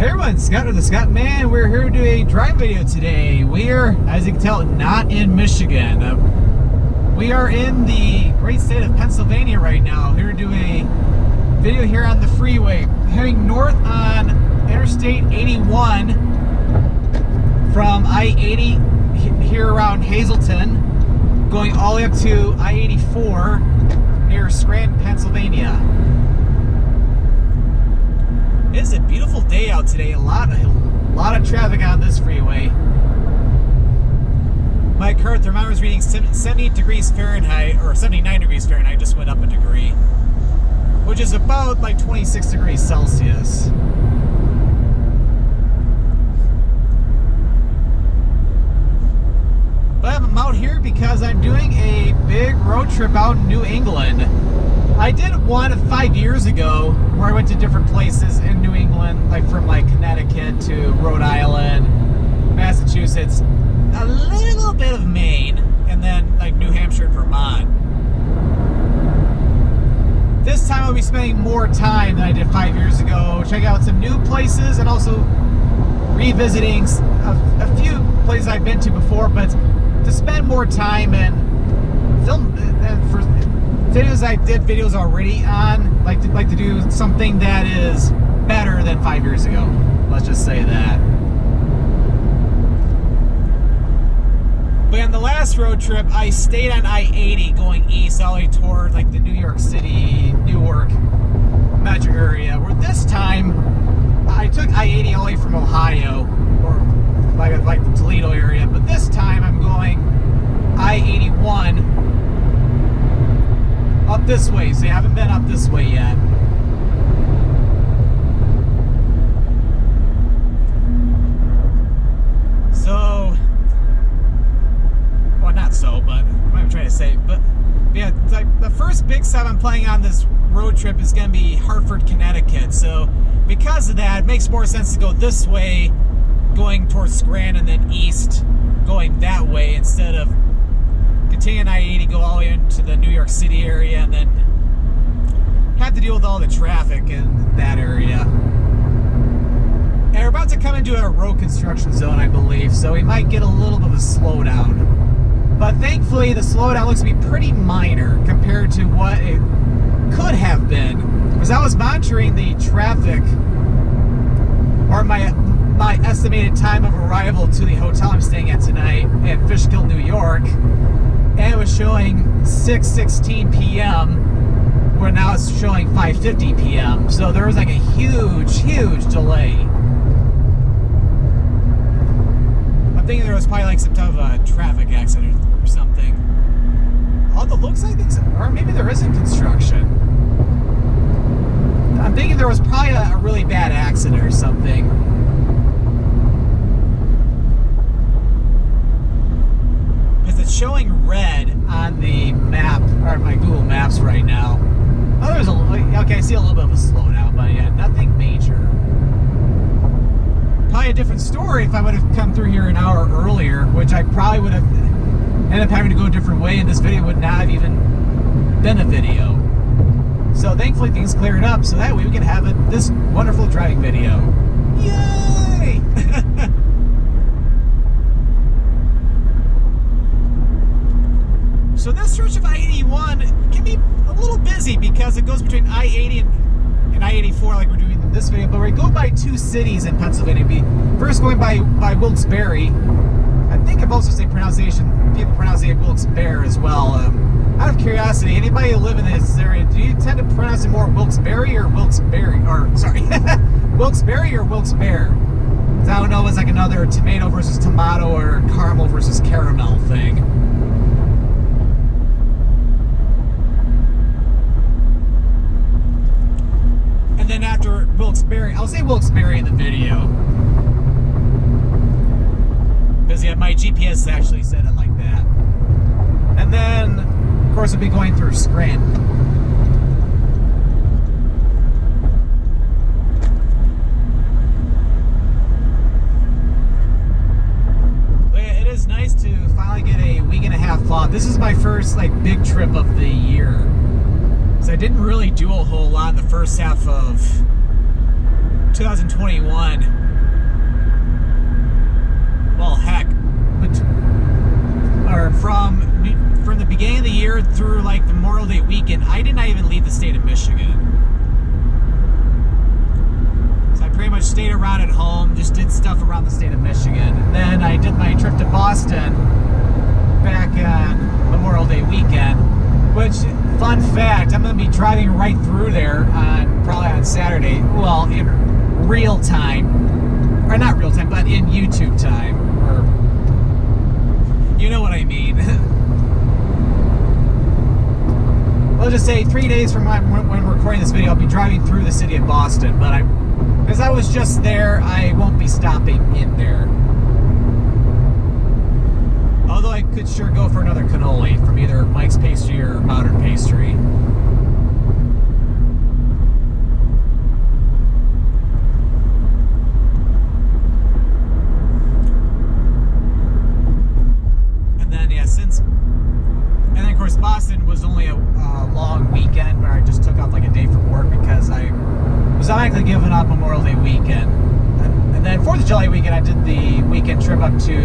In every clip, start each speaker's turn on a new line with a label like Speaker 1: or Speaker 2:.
Speaker 1: Hey everyone, Scott with the Scottman. We're here to do a drive video today. We're, as you can tell, not in Michigan. We are in the great state of Pennsylvania right now. Here to do a video here on the freeway. Heading north on Interstate 81 from I-80 here around Hazleton, going all the way up to I-84 near Scranton, Pennsylvania. It's a beautiful day out today. A lot of traffic on this freeway. My current thermometer is reading 78 degrees Fahrenheit, or 79 degrees Fahrenheit. Just went up a degree, which is about like 26 degrees Celsius. But I'm out here because I'm doing a big road trip out in New England. I did one 5 years ago where I went to different places in New England, like from like Connecticut to Rhode Island, Massachusetts, a little bit of Maine, and then like New Hampshire and Vermont. This time I'll be spending more time than I did 5 years ago, checking out some new places and also revisiting a few places I've been to before, but to spend more time and film and for videos I did videos already on, like to do something that is better than 5 years ago. Let's just say that. But on the last road trip, I stayed on I-80 going east all the way toward like the New York City, Newark metro area. Where this time I took I-80 all the way from Ohio, or like the Toledo area. But this time I'm going I-81. Up this way, so you haven't been up this way yet. So, well, not so, but what I'm trying to say. But yeah, like the first big stop I'm planning on this road trip is going to be Hartford, Connecticut. So, because of that, it makes more sense to go this way, going towards Scranton, and then east, going that way instead of continuing I-80, go all the way into the New York City area, and then have to deal with all the traffic in that area. And we're about to come into a road construction zone, I believe, so we might get a little bit of a slowdown. But thankfully, the slowdown looks to be pretty minor compared to what it could have been. Because I was monitoring the traffic, or my estimated time of arrival to the hotel I'm staying at tonight in Fishkill, New York. And it was showing 6:16 p.m. where now it's showing 5:50 p.m. So there was like a huge delay. I'm thinking there was probably like some type of a traffic accident or something. Although it looks like things, or maybe there isn't construction. I'm thinking there was probably a really bad accident or something. It's showing red on the map, or my Google Maps right now. Oh, there's okay, I see a little bit of a slowdown, but yeah, nothing major. Probably a different story if I would have come through here an hour earlier, which I probably would have ended up having to go a different way, and this video would not have even been a video. So thankfully things cleared up, so that way we can have this wonderful driving video. Yay! So this stretch of I-81 can be a little busy because it goes between I-80 and I-84 like we're doing in this video, but we go by two cities in Pennsylvania. First going by Wilkes-Barre. I think I've also seen people pronounce it Wilkes-Barre as well. Out of curiosity, anybody who live in this area, do you tend to pronounce it more Wilkes-Barre or Wilkes-Barre? Or, sorry, Wilkes-Barre or Wilkes-Barre? I don't know if it's like another tomato versus tomato or caramel versus caramel thing. And then after Wilkes-Barre, I'll say Wilkes-Barre in the video. Because yeah, my GPS actually said it like that. And then, of course, we'll be going through Scranton. But yeah, it is nice to finally get a week and a half off. This is my first like big trip of the year. So I didn't really do a whole lot in the first half of 2021. Well, heck, or from the beginning of the year through like the Memorial Day weekend, I did not even leave the state of Michigan. So I pretty much stayed around at home, just did stuff around the state of Michigan. And then I did my trip to Boston back on Memorial Day weekend, which, fun fact, I'm going to be driving right through there probably on Saturday. Well, in real time, or not real time, but in YouTube time, or you know what I mean. We'll just say 3 days from when we're recording this video, I'll be driving through the city of Boston, but because I was just there, I won't be stopping in there. Although I could sure go for another cannoli from either Mike's Pastry or Modern Pastry. And then, yeah, and then of course Boston was only a long weekend where I just took off like a day from work because I was automatically giving up Memorial Day weekend. And then 4th of July weekend, I did the weekend trip up to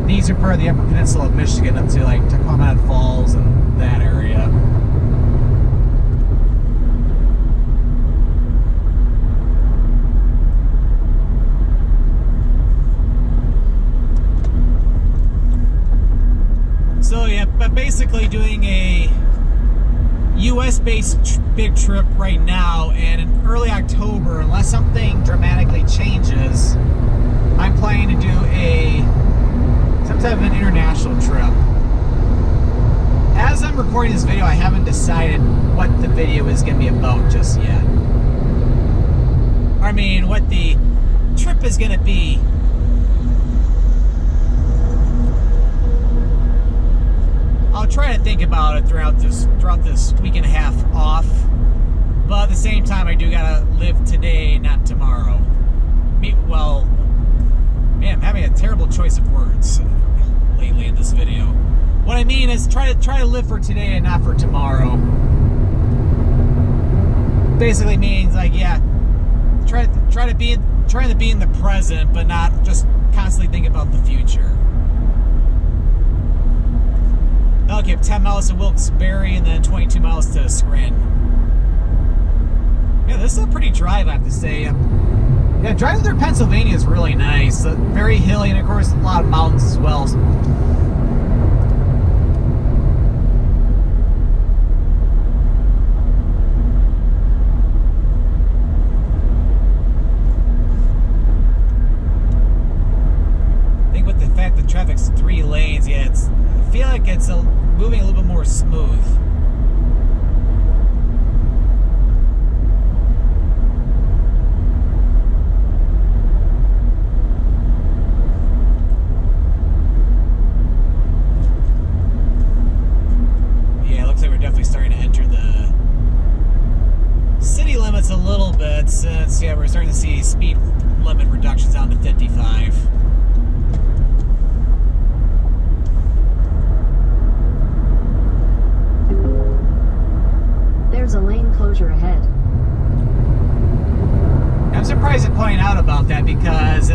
Speaker 1: the eastern part of the Upper Peninsula of Michigan, up to like Tacoma Falls and that area. So yeah, but basically doing a US-based big trip right now, and in early October, unless something dramatically changes, I'm planning to do some type of an international trip. As I'm recording this video, I haven't decided what the video is going to be about just yet. I mean, what the trip is going to be. I'll try to think about it throughout this week and a half off, but at the same time, I do gotta live today, not tomorrow. Well, man, I'm having a terrible choice of words lately in this video. What I mean is try to live for today and not for tomorrow. Basically means like, yeah, try to be in the present, but not just constantly think about the future. Okay, 10 miles to Wilkes-Barre and then 22 miles to Scranton. Yeah, this is a pretty drive, I have to say. Yeah, driving through Pennsylvania is really nice. Very hilly, and of course a lot of mountains as well. I think with the fact that traffic's 3 lanes, yeah, I feel like it's moving a little bit more smooth. Yeah, it looks like we're definitely starting to enter the city limits a little bit, since, yeah, we're starting to see speed limit reductions down to 55.
Speaker 2: There's a lane closure ahead.
Speaker 1: I'm surprised at pointing out about that, because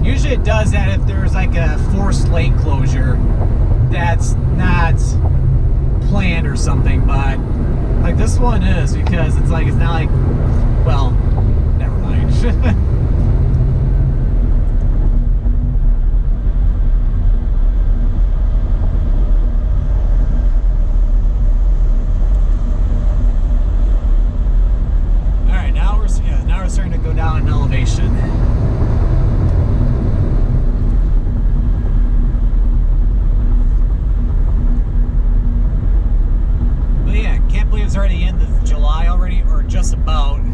Speaker 1: usually it does that if there's like a forced lane closure that's not planned or something, but like this one is, because it's not like, well, never mind. Starting to go down in elevation. But yeah, can't believe it's already the end of July already, or just about.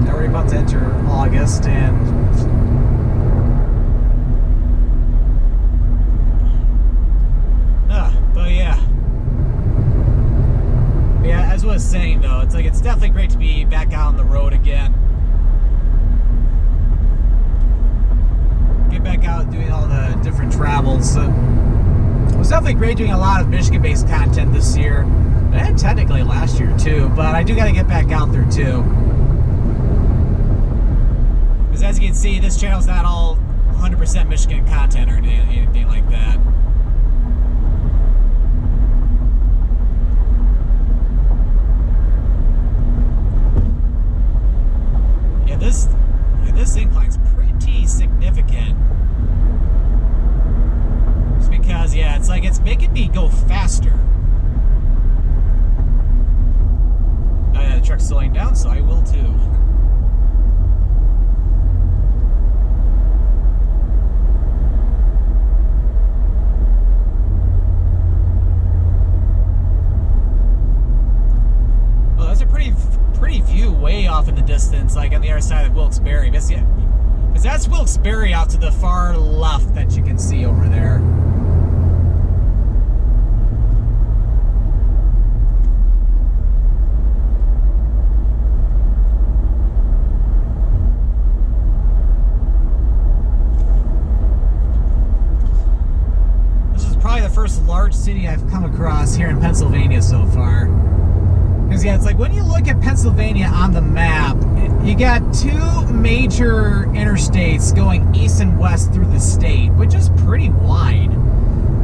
Speaker 1: Now we're about to enter August, and as I was saying, though, it's definitely great to be back out on the road again. Get back out doing all the different travels. It was definitely great doing a lot of Michigan-based content this this year, and technically last year too, but I do got to get back out there too. Because as you can see, this channel's not all 100% Michigan content or anything like that. Yeah, this incline's pretty significant. Just because, yeah, it's like it's making me go faster. Oh yeah, the truck's slowing down, so I will too. Well, that's a pretty view way off in the distance, like on the other side of Wilkes-Barre. Because that's Wilkes-Barre out to the far left that you can see over there. This is probably the first large city I've come across here in Pennsylvania so far. Because, yeah, it's like when you look at Pennsylvania on the map, you got two major interstates going east and west through the state, which is pretty wide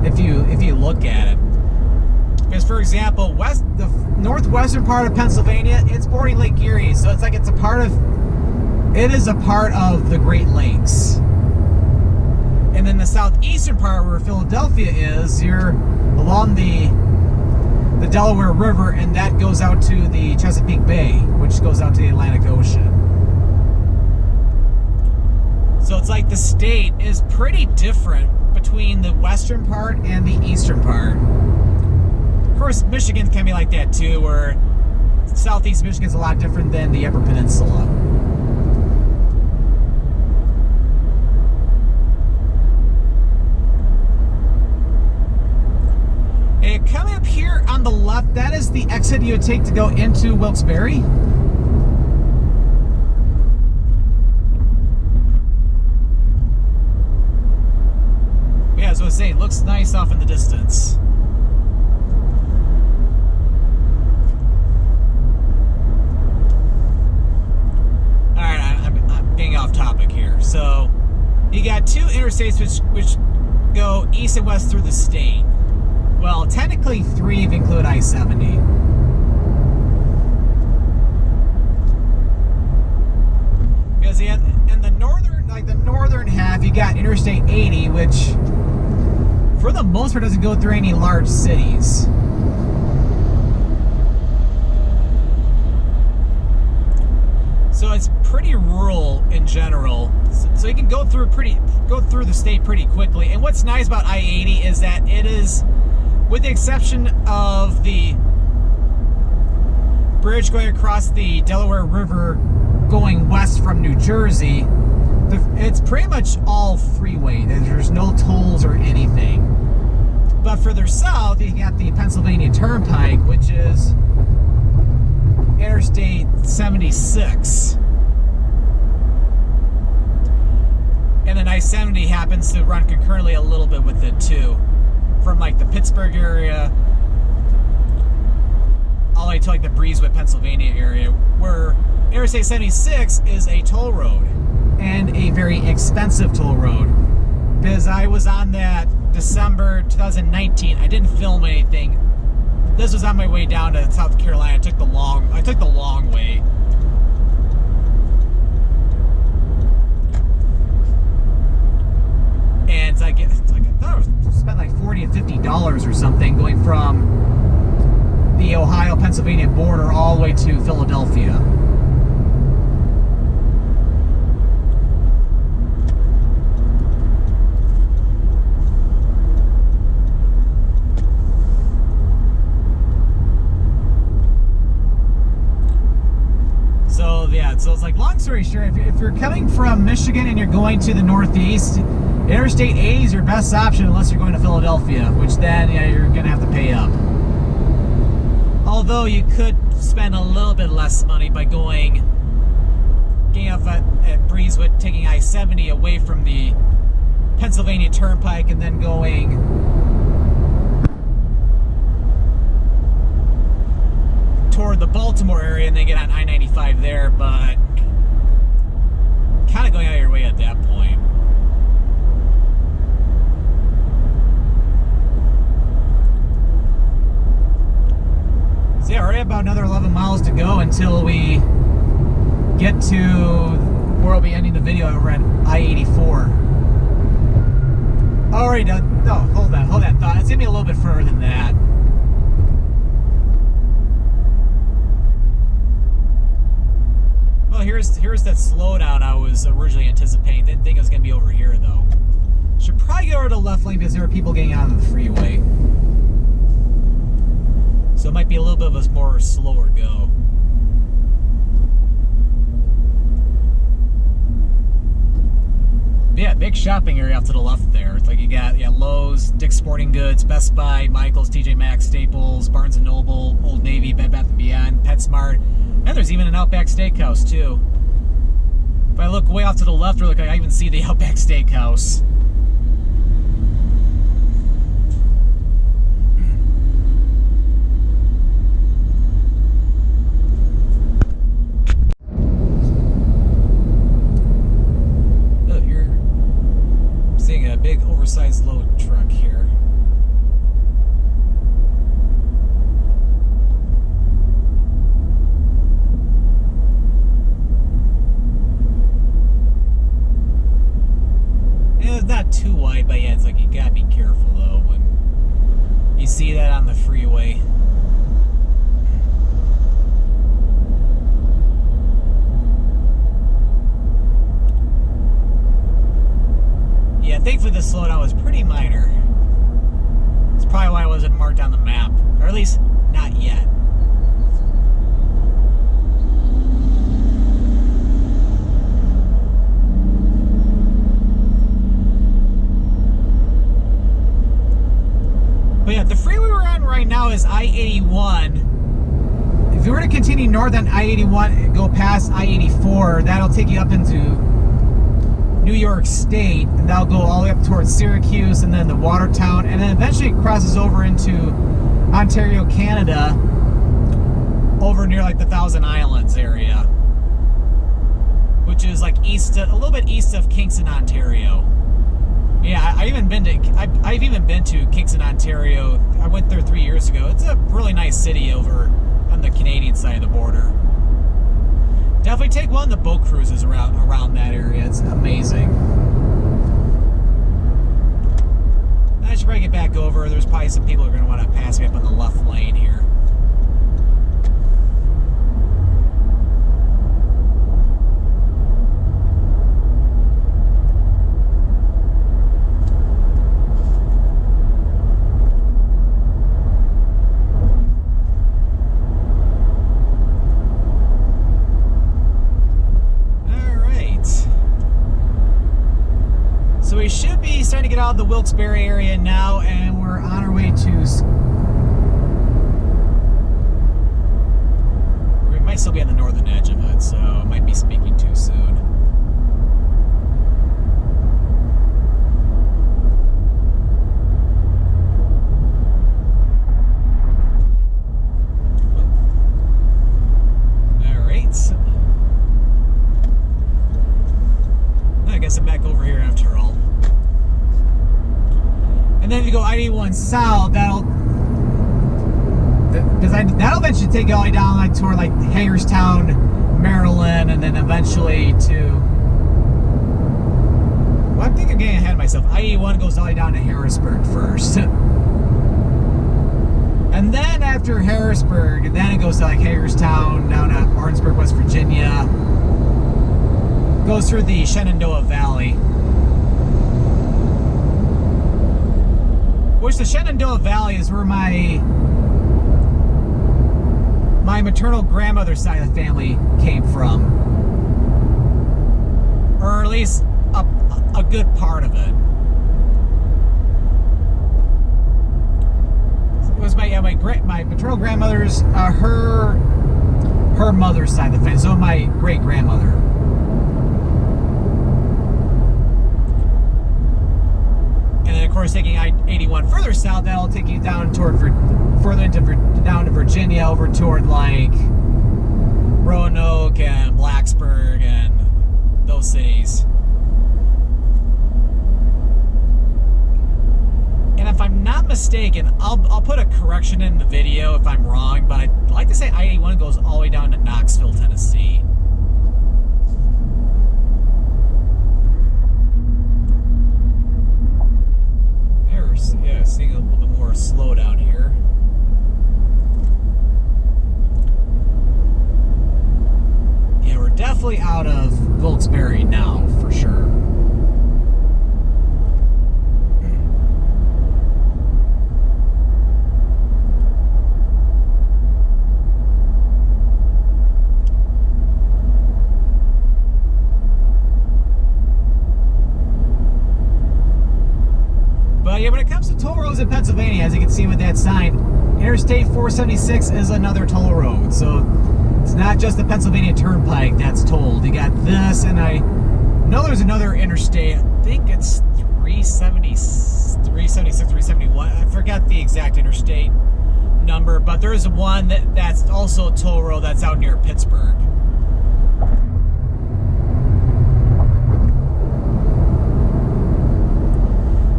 Speaker 1: if you look at it. Because, for example, the northwestern part of Pennsylvania, it's bordering Lake Erie, so it's like it is a part of the Great Lakes. And then the southeastern part where Philadelphia is, you're along the Delaware River, and that goes out to the Chesapeake Bay, which goes out to the Atlantic Ocean. So it's like the state is pretty different between the western part and the eastern part. Of course, Michigan can be like that too, where southeast Michigan is a lot different than the Upper Peninsula. And coming up here on the left, that is the exit you would take to go into Wilkes-Barre. Yeah, as I was saying, it looks nice off in the distance. Alright, I'm getting off topic here. So, you got two interstates which go east and west through the state. Well, technically three if you include I-70. Because in the northern half, you got Interstate 80, which for the most part doesn't go through any large cities. So it's pretty rural in general. So you can go through the state pretty quickly. And what's nice about I-80 is that it is, with the exception of the bridge going across the Delaware River going west from New Jersey, it's pretty much all freeway. There's no tolls or anything. But further south, you got the Pennsylvania Turnpike, which is Interstate 76. And then I-70 happens to run concurrently a little bit with it too. From like the Pittsburgh area all the way to like the Breezewood, Pennsylvania area, where Interstate 76 is a toll road, and a very expensive toll road. Because I was on that December 2019, I didn't film anything. This was on my way down to South Carolina. I took the long way. And it's like I thought I spent like $40 and $50 or something going from the Ohio-Pennsylvania border all the way to Philadelphia. So yeah, so it's like, long story short, if you're coming from Michigan and you're going to the Northeast, Interstate 80 is your best option unless you're going to Philadelphia, which then, yeah, you're going to have to pay up. Although you could spend a little bit less money by getting off at Breezewood, taking I-70 away from the Pennsylvania Turnpike, and then going more area and then get on I-95 there, but kind of going out of your way at that point. So yeah, already about another 11 miles to go until we get to where I'll be ending the video over at I-84. Already done. No, hold that thought. It's gonna be a little bit further than that. Well, here's that slowdown I was originally anticipating. Didn't think it was gonna be over here though. Should probably get over to the left lane because there are people getting out of the freeway. So it might be a little bit of a more slower go. Yeah, big shopping area off to the left there. It's like you got Lowe's, Dick's Sporting Goods, Best Buy, Michael's, TJ Maxx, Staples, Barnes & Noble, Old Navy, Bed Bath & Beyond, PetSmart, and there's even an Outback Steakhouse too. If I look way off to the left, I even see the Outback Steakhouse. Big oversized load truck here. Yeah, it's not too wide, but yeah, it's like you gotta be careful though when you see that on the freeway. Yeah, thankfully the slowdown was pretty minor. It's probably why it wasn't marked on the map. Or at least, not yet. But yeah, the freeway we're on right now is I-81. If you were to continue north on I-81 and go past I-84, that'll take you up into New York State, and that'll go all the way up towards Syracuse and then the Watertown, and then eventually it crosses over into Ontario, Canada, over near like the Thousand Islands area, which is like a little bit east of Kingston, Ontario. Yeah, I've even been to Kingston, Ontario. I went there 3 years ago. It's a really nice city over on the Canadian side of the border. Definitely take one of the boat cruises around that area. It's amazing. I should probably get back over. There's probably some people who are going to want to pass me up on the left lane here. So we should be starting to get out of the Wilkes-Barre area now, and we're on our way to... We might still be on the northern edge of it, so I might be speaking too soon. Alright. I guess I'm back over here after all. And then if you go I-81 south, that'll eventually take you all the way down like toward like Hagerstown, Maryland, and then eventually to... Well, I think I'm getting ahead of myself. I-81 goes all the way down to Harrisburg first. And then after Harrisburg, then it goes to like Hagerstown, down to Martinsburg, West Virginia. Goes through the Shenandoah Valley. Which the Shenandoah Valley is where my maternal grandmother's side of the family came from. Or at least a good part of it. It was my maternal grandmother's, her mother's side of the family, so my great-grandmother. And then, of course, taking I-81 further south, that'll take you down toward further into down to Virginia, over toward like Roanoke and Blacksburg and those cities. And if I'm not mistaken, I'll put a correction in the video if I'm wrong, but I'd like to say I-81 goes all the way down to Knoxville, Tennessee. There's, yeah, seeing a little bit more slowdown here. Yeah, we're definitely out of Wilkes-Barre now, for sure. Yeah, when it comes to toll roads in Pennsylvania, as you can see with that sign, Interstate 476 is another toll road. So it's not just the Pennsylvania Turnpike that's tolled. You got this, and I know there's another interstate. I think it's 376, 371. I forgot the exact interstate number, but there is one that's also a toll road that's out near Pittsburgh.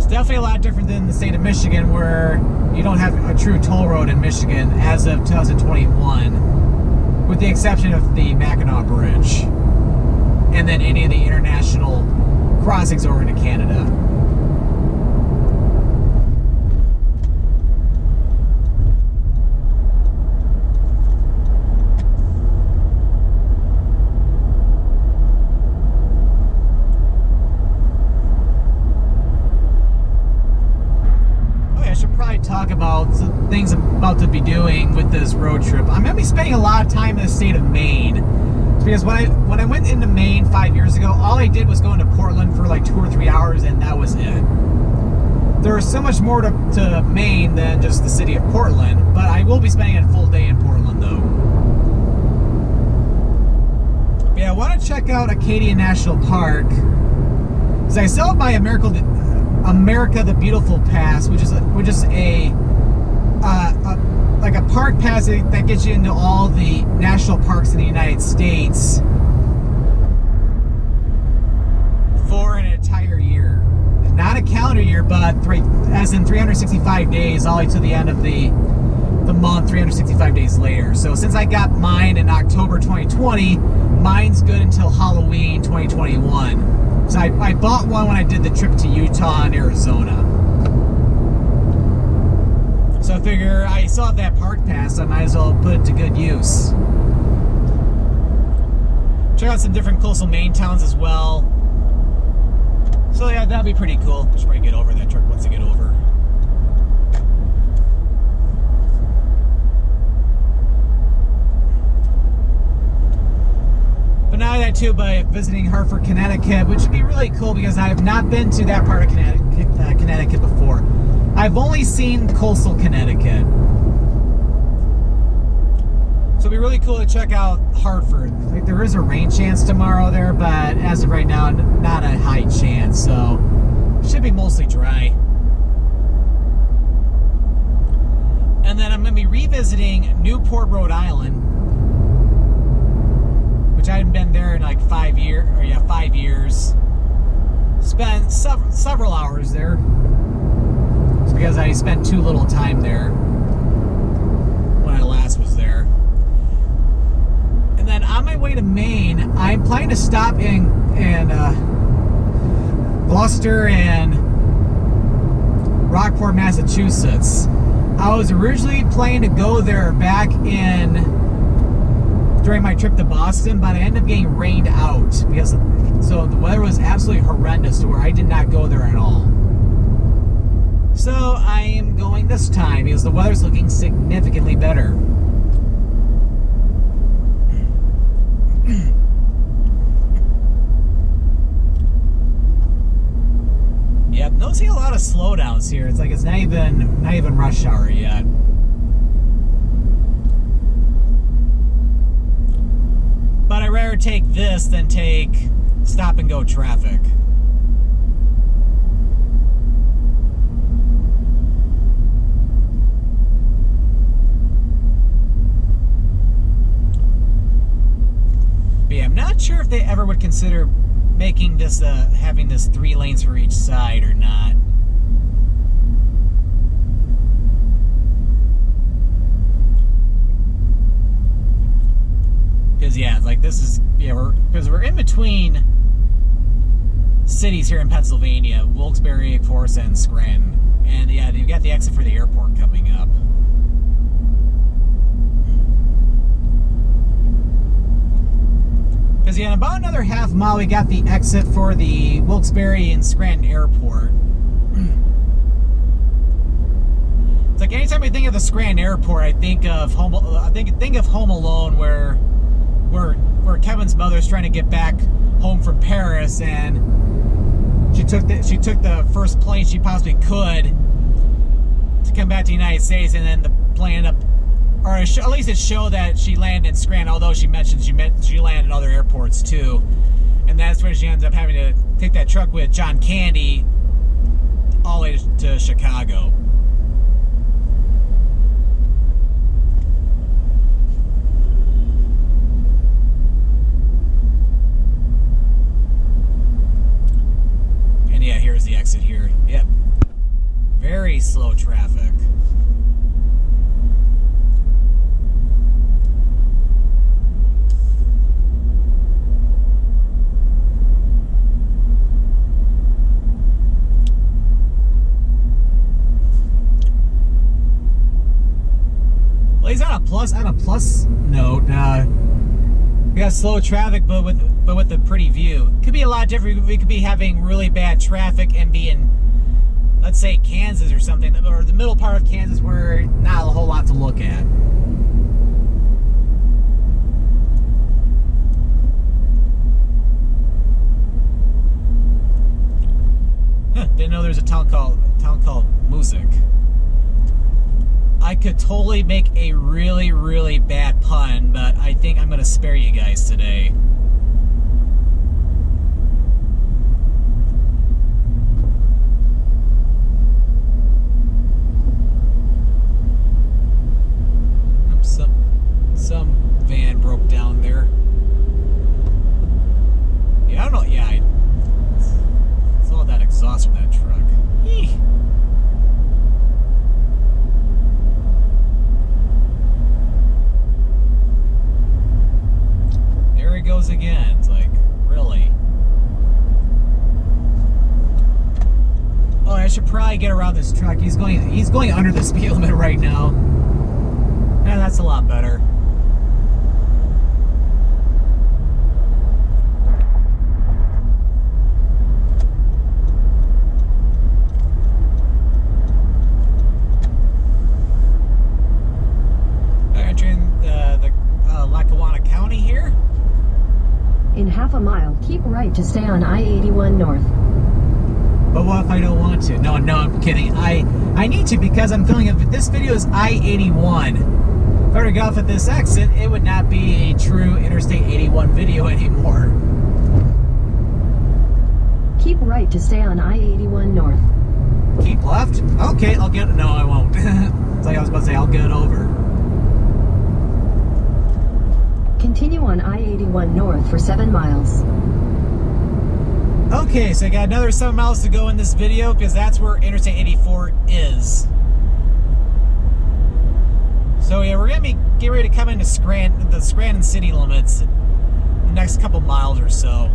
Speaker 1: Definitely a lot different than the state of Michigan, where you don't have a true toll road in Michigan as of 2021, with the exception of the Mackinac Bridge and then any of the international crossings over into Canada. Talk about some things I'm about to be doing with this road trip. I'm going to be spending a lot of time in the state of Maine. It's because when I went into Maine 5 years ago, all I did was go into Portland for like 2 or 3 hours, and that was it. There's so much more to Maine than just the city of Portland, but I will be spending a full day in Portland though. But yeah, I want to check out Acadia National Park, because I still have my America the Beautiful Pass, which is like a park pass that gets you into all the national parks in the United States for an entire year. Not a calendar year, but as in 365 days, all the way to the end of the month, 365 days later. So since I got mine in October 2020, mine's good until Halloween 2021. So I bought one when I did the trip to Utah and Arizona. So I figure I still have that park pass, so I might as well put it to good use. Check out some different coastal Maine towns as well. So yeah, that'd be pretty cool. Just probably get over that truck once I get over. But now that too, by visiting Hartford, Connecticut, which would be really cool because I have not been to that part of Connecticut before. I've only seen coastal Connecticut. So it'd be really cool to check out Hartford. Like, there is a rain chance tomorrow there, but as of right now, not a high chance. So it should be mostly dry. And then I'm going to be revisiting Newport, Rhode Island, which I hadn't been there in like 5 years. Or yeah, 5 years. Spent several hours there. It's because I spent too little time there when I last was there. And then on my way to Maine, I'm planning to stop in Gloucester and Rockport, Massachusetts. I was originally planning to go there back during my trip to Boston, but I ended up getting rained out because so the weather was absolutely horrendous to where I did not go there at all. So I am going this time because the weather's looking significantly better. Yeah, I'm noticing a lot of slowdowns here. It's like it's not even rush hour yet. But I'd rather take this than take stop and go traffic. sure if they ever would consider making this, having this 3 lanes for each side or not. Because yeah, like this is, yeah, because we're in between cities here in Pennsylvania, Wilkes-Barre, of course, and Scranton. And yeah, you've got the exit for the airport coming up. Because yeah, in about another half mile, we got the exit for the Wilkes-Barre and Scranton airport. It's like anytime we think of the Scranton airport, I think of Home Alone, where Kevin's mother's trying to get back home from Paris, and she took the first plane she possibly could to come back to the United States, and then the plane ended up, or at least it showed that she landed in Scranton, although she mentioned she landed in other airports too, and that's where she ends up having to take that truck with John Candy all the way to Chicago. Yeah, here's the exit here. Yep. Very slow traffic. Well, he's on a plus note. We got slow traffic, but with a pretty view. Could be a lot different. We could be having really bad traffic and be in, let's say, Kansas or something, or the middle part of Kansas where not a whole lot to look at. Didn't know there's a town called Music. I could totally make a really, really bad pun, but I think I'm going to spare you guys today. Some van broke down there. Yeah, I don't know. Yeah, it's all that exhaust from that truck. Eeh. There he goes again. It's like, really? Oh, I should probably get around this truck. He's going under the speed limit right now. Yeah, that's a lot better.
Speaker 2: In half a mile, keep right to stay on I-81 North.
Speaker 1: But what if I don't want to? No, I'm kidding. I need to, because I'm feeling if this video is I-81. If I were to get off at this exit, it would not be a true Interstate 81 video anymore.
Speaker 2: Keep right to stay on I-81 North.
Speaker 1: Keep left? Okay, I'll get it. No, I won't. It's like I was about to say, I'll get it over.
Speaker 2: Continue on I-81 North for 7 miles.
Speaker 1: Okay, so I got another 7 miles to go in this video, because that's where Interstate 84 is. So yeah, we're going to be getting ready to come into the Scranton city limits in the next couple miles or so.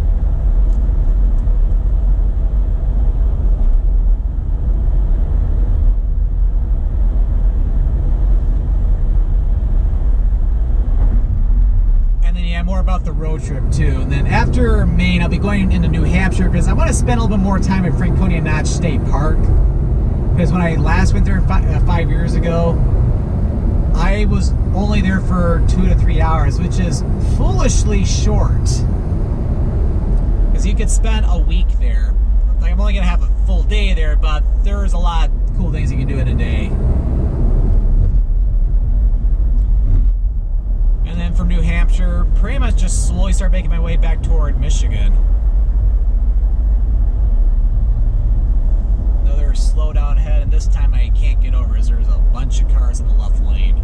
Speaker 1: More about the road trip too, and then after Maine I'll be going into New Hampshire, because I want to spend a little bit more time at Franconia Notch State Park, because when I last went there 5 years ago, I was only there for 2 to 3 hours, which is foolishly short, because you could spend a week there. Like, I'm only gonna have a full day there, but there's a lot of cool things you can do in a day. And then from New Hampshire, pretty much just slowly start making my way back toward Michigan. Another slow down ahead, and this time I can't get over as there's a bunch of cars in the left lane.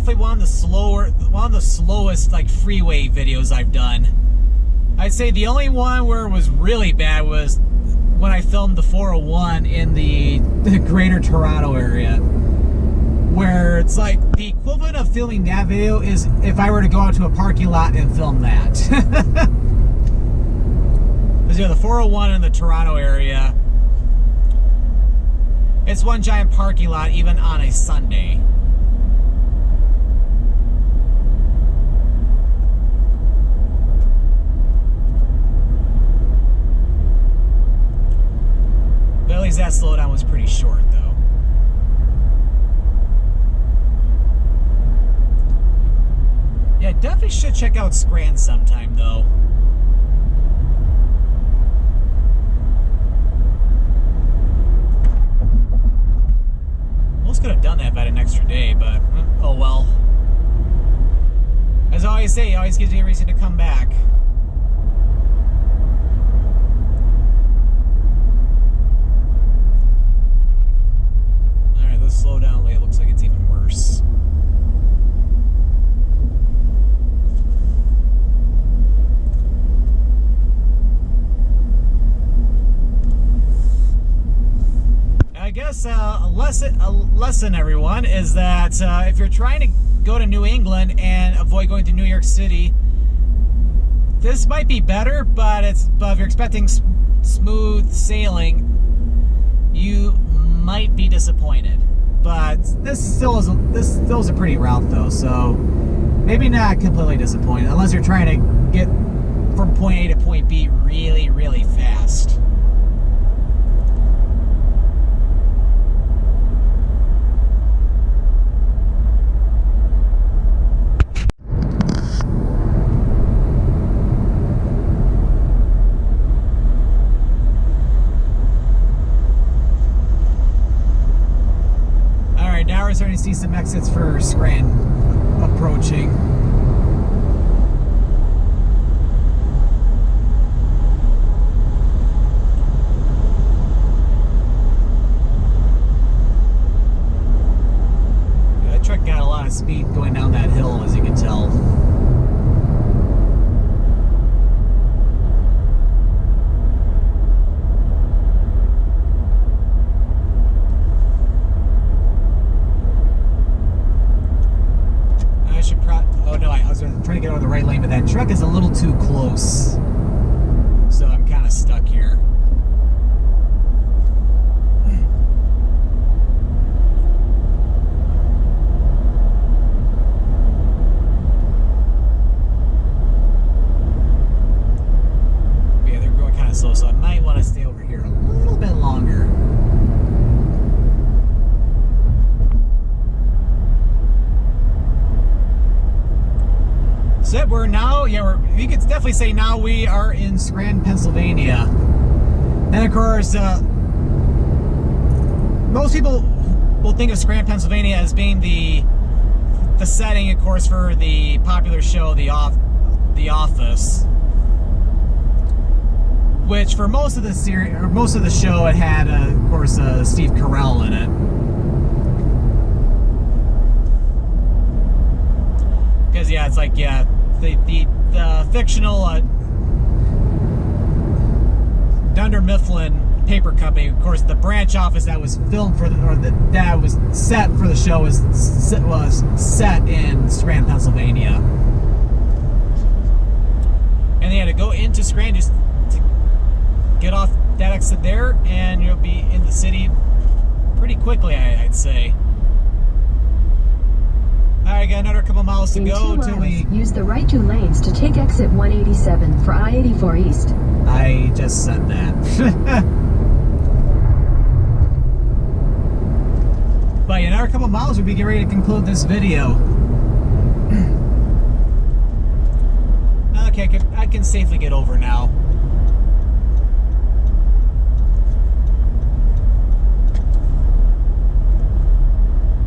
Speaker 1: definitely one of the slowest like freeway videos I've done. I'd say the only one where it was really bad was when I filmed the 401 in the greater Toronto area, where it's like the equivalent of filming that video is if I were to go out to a parking lot and film that. Because the 401 in the Toronto area, it's one giant parking lot even on a Sunday. But at least that slowdown was pretty short, though. Yeah, definitely should check out Scranton sometime, though. Almost could have done that about an extra day, but oh well. As I always say, it always gives me a reason to come back. Slow down, it looks like it's even worse. I guess a lesson, everyone, is that if you're trying to go to New England and avoid going to New York City, this might be better, but if you're expecting smooth sailing, you might be disappointed. But this still is a pretty route, though, so maybe not completely disappointed, unless you're trying to get from point A to point B really, really fast. Now we're starting to see some exits for Scranton approaching. That truck got a lot of speed going down that hill, as you can tell. Trying to get out of the right lane, but that truck is a little too close, so I'm kind of stuck here. Yeah, they're going kind of slow, so I might want to stay over here a little bit longer. So we're now, you could definitely say now we are in Scranton, Pennsylvania. And of course, most people will think of Scranton, Pennsylvania as being the setting, of course, for the popular show, The Office. Which for most of the series, or most of the show, it had, of course, Steve Carell in it. Because yeah, it's like the fictional Dunder Mifflin paper company, of course, the branch office that was filmed for that was set for the show was set in Scranton, Pennsylvania, and they had to go into Scranton just to get off that exit there, and you'll be in the city pretty quickly, I'd say. Alright, got another couple miles to go until we
Speaker 2: use the right two lanes to take exit 187 for I-84 East.
Speaker 1: I just said that. But in another couple miles, we'll be getting ready to conclude this video. Okay, I can safely get over now.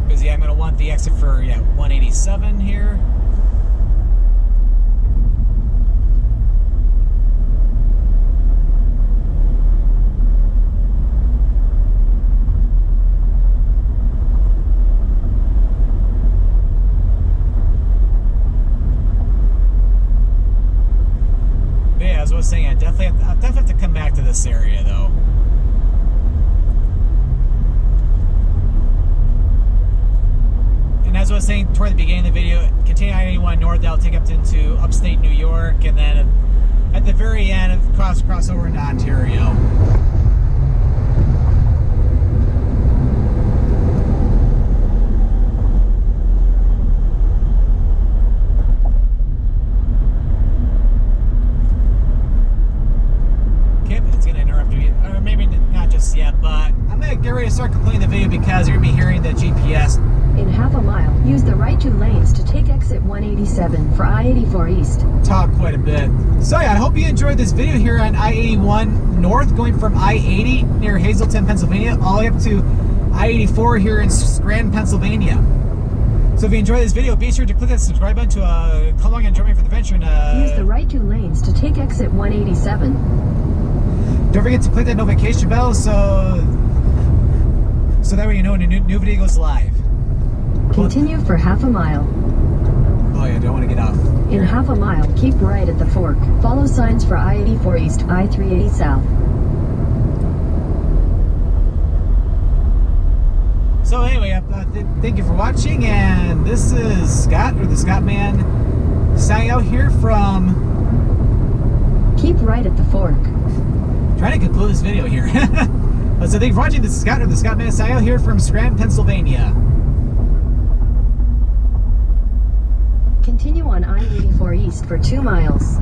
Speaker 1: Because yeah, I'm going to want the exit for 187 here. was saying toward the beginning of the video, continue I-81 north, that'll take up into upstate New York, and then at the very end, cross over into Ontario. Yet, but I'm going to get ready to start completing the video because you're going to be hearing the GPS.
Speaker 2: In half a mile, use the right 2 lanes to take exit 187 for I-84 East.
Speaker 1: Talk quite a bit. So yeah, I hope you enjoyed this video here on I-81 North, going from I-80 near Hazleton, Pennsylvania, all the way up to I-84 here in Scranton, Pennsylvania. So if you enjoyed this video, be sure to click that subscribe button to come along and join me for the adventure. And,
Speaker 2: use the right 2 lanes to take exit 187.
Speaker 1: Don't forget to click that notification bell so that way you know when a new video goes live.
Speaker 2: Continue for half a mile.
Speaker 1: Oh yeah, don't want to get off.
Speaker 2: In half a mile, keep right at the fork. Follow signs for I-84 East, I-380 South.
Speaker 1: So anyway, thank you for watching, and this is Scott, or the Scottman, signing out here from...
Speaker 2: Keep right at the fork.
Speaker 1: Trying to conclude this video here. So thank you for watching. This is Scott, or the Scottman, signing out here from Scranton, Pennsylvania.
Speaker 2: Continue on I-84 East for 2 miles.